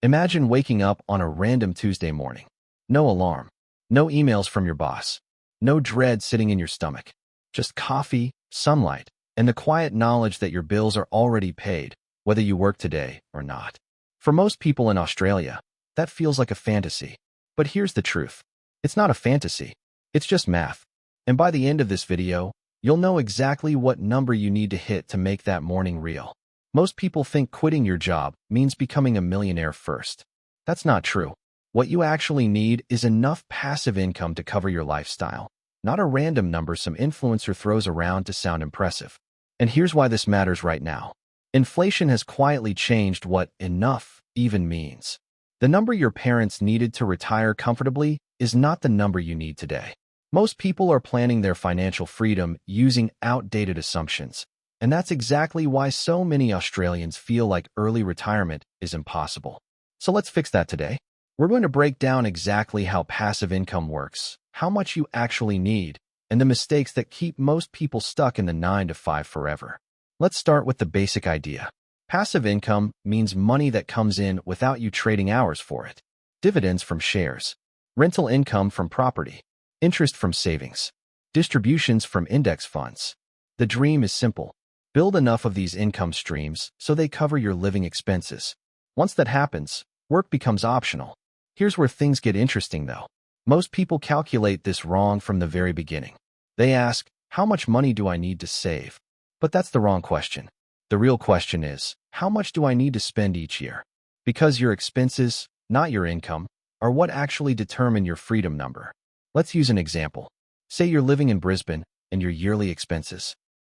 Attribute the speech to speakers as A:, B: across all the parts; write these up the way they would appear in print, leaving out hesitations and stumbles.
A: Imagine waking up on a random Tuesday morning. No alarm, no emails from your boss, no dread sitting in your stomach, just coffee, sunlight, and the quiet knowledge that your bills are already paid, whether you work today or not. For most people in Australia, that feels like a fantasy. But here's the truth. It's not a fantasy. It's just math. And by the end of this video, you'll know exactly what number you need to hit to make that morning real. Most people think quitting your job means becoming a millionaire first. That's not true. What you actually need is enough passive income to cover your lifestyle, not a random number some influencer throws around to sound impressive. And here's why this matters right now. Inflation has quietly changed what enough even means. The number your parents needed to retire comfortably is not the number you need today. Most people are planning their financial freedom using outdated assumptions, and that's exactly why so many Australians feel like early retirement is impossible. So let's fix that today. We're going to break down exactly how passive income works, how much you actually need, and the mistakes that keep most people stuck in the 9-to-5 forever. Let's start with the basic idea. Passive income means money that comes in without you trading hours for it. Dividends from shares, rental income from property, interest from savings, distributions from index funds. The dream is simple. Build enough of these income streams so they cover your living expenses. Once that happens, work becomes optional. Here's where things get interesting though. Most people calculate this wrong from the very beginning. They ask, how much money do I need to save? But that's the wrong question. The real question is, how much do I need to spend each year? Because your expenses, not your income, are what actually determine your freedom number. Let's use an example. Say you're living in Brisbane and your yearly expenses,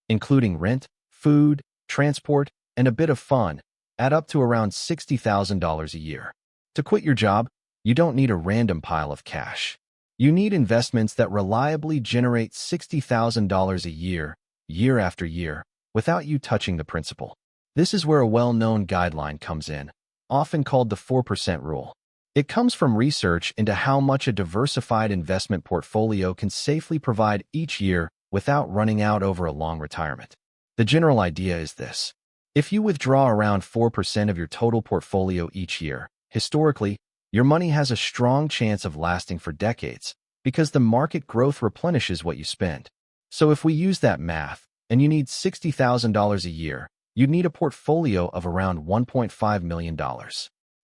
A: including rent, food, transport, and a bit of fun, add up to around $60,000 a year. To quit your job, you don't need a random pile of cash. You need investments that reliably generate $60,000 a year, year after year, without you touching the principal. This is where a well-known guideline comes in, often called the 4% rule. It comes from research into how much a diversified investment portfolio can safely provide each year without running out over a long retirement. The general idea is this. If you withdraw around 4% of your total portfolio each year, historically, your money has a strong chance of lasting for decades because the market growth replenishes what you spend. So if we use that math, and you need $60,000 a year, you'd need a portfolio of around $1.5 million.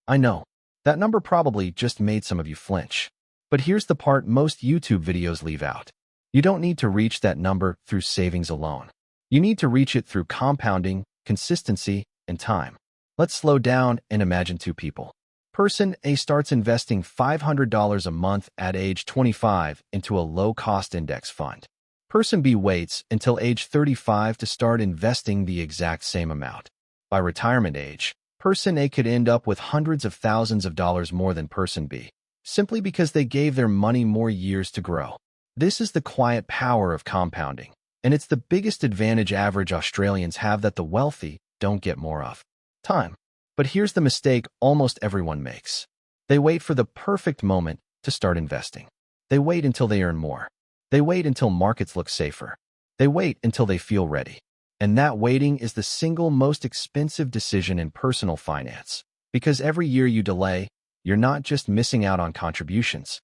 A: I know, that number probably just made some of you flinch. But here's the part most YouTube videos leave out. You don't need to reach that number through savings alone. You need to reach it through compounding, consistency, and time. Let's slow down and imagine two people. Person A starts investing $500 a month at age 25 into a low-cost index fund. Person B waits until age 35 to start investing the exact same amount. By retirement age, Person A could end up with hundreds of thousands of dollars more than Person B, simply because they gave their money more years to grow. This is the quiet power of compounding, and it's the biggest advantage average Australians have that the wealthy don't get more of. Time. But here's the mistake almost everyone makes. They wait for the perfect moment to start investing. They wait until they earn more. They wait until markets look safer. They wait until they feel ready. And that waiting is the single most expensive decision in personal finance. Because every year you delay, you're not just missing out on contributions.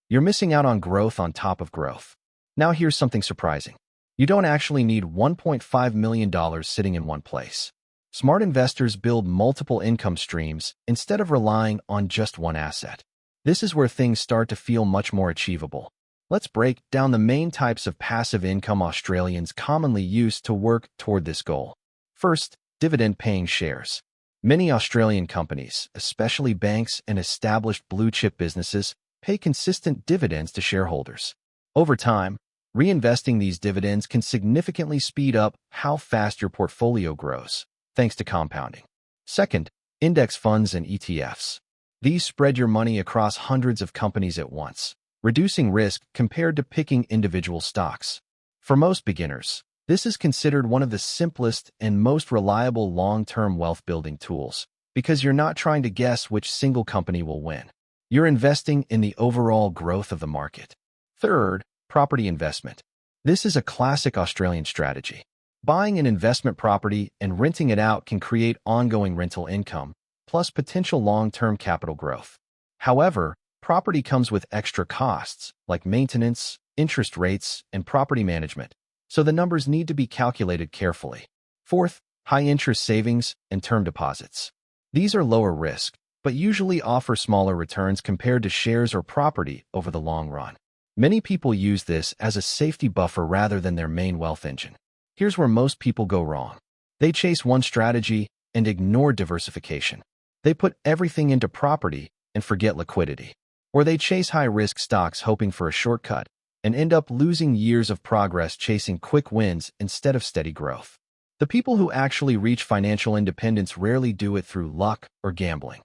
A: You're missing out on growth on top of growth. Now here's something surprising. You don't actually need $1.5 million sitting in one place. Smart investors build multiple income streams instead of relying on just one asset. This is where things start to feel much more achievable. Let's break down the main types of passive income Australians commonly use to work toward this goal. First, dividend-paying shares. Many Australian companies, especially banks and established blue-chip businesses, pay consistent dividends to shareholders. Over time, reinvesting these dividends can significantly speed up how fast your portfolio grows, thanks to compounding. Second, index funds and ETFs. These spread your money across hundreds of companies at once, reducing risk compared to picking individual stocks. For most beginners, this is considered one of the simplest and most reliable long-term wealth-building tools because you're not trying to guess which single company will win. You're investing in the overall growth of the market. Third, property investment. This is a classic Australian strategy. Buying an investment property and renting it out can create ongoing rental income, plus potential long-term capital growth. However, property comes with extra costs, like maintenance, interest rates, and property management, so the numbers need to be calculated carefully. Fourth, high-interest savings and term deposits. These are lower risk, but usually offer smaller returns compared to shares or property over the long run. Many people use this as a safety buffer rather than their main wealth engine. Here's where most people go wrong. They chase one strategy and ignore diversification. They put everything into property and forget liquidity. Or they chase high-risk stocks hoping for a shortcut and end up losing years of progress chasing quick wins instead of steady growth. The people who actually reach financial independence rarely do it through luck or gambling.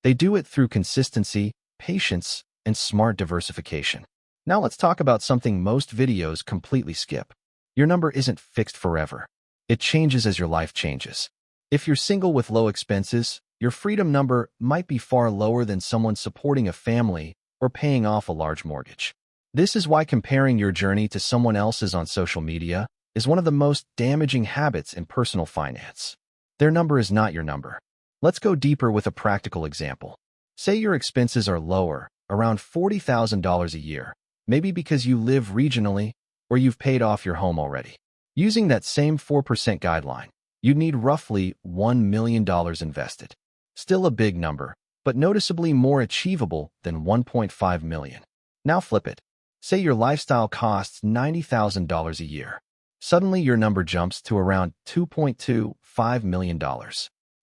A: They do it through consistency, patience, and smart diversification. Now let's talk about something most videos completely skip. Your number isn't fixed forever. It changes as your life changes. If you're single with low expenses, your freedom number might be far lower than someone supporting a family or paying off a large mortgage. This is why comparing your journey to someone else's on social media is one of the most damaging habits in personal finance. Their number is not your number. Let's go deeper with a practical example. Say your expenses are lower, around $40,000 a year, maybe because you live regionally or you've paid off your home already. Using that same 4% guideline, you'd need roughly $1 million invested. Still a big number, but noticeably more achievable than $1.5 million. Now flip it. Say your lifestyle costs $90,000 a year. Suddenly your number jumps to around $2.25 million.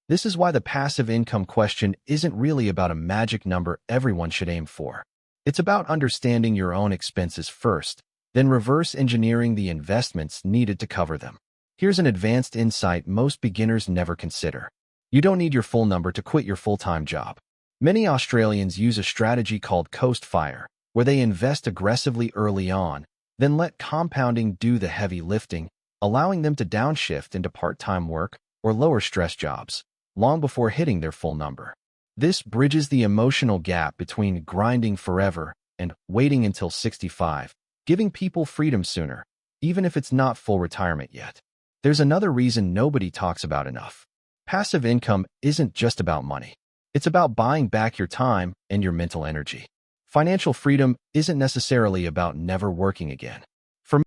A: This is why the passive income question isn't really about a magic number everyone should aim for. It's about understanding your own expenses first, then reverse engineering the investments needed to cover them. Here's an advanced insight most beginners never consider. You don't need your full number to quit your full-time job. Many Australians use a strategy called coast fire, where they invest aggressively early on, then let compounding do the heavy lifting, allowing them to downshift into part-time work or lower-stress jobs, long before hitting their full number. This bridges the emotional gap between grinding forever and waiting until 65, giving people freedom sooner, even if it's not full retirement yet. There's another reason nobody talks about enough. Passive income isn't just about money. It's about buying back your time and your mental energy. Financial freedom isn't necessarily about never working again.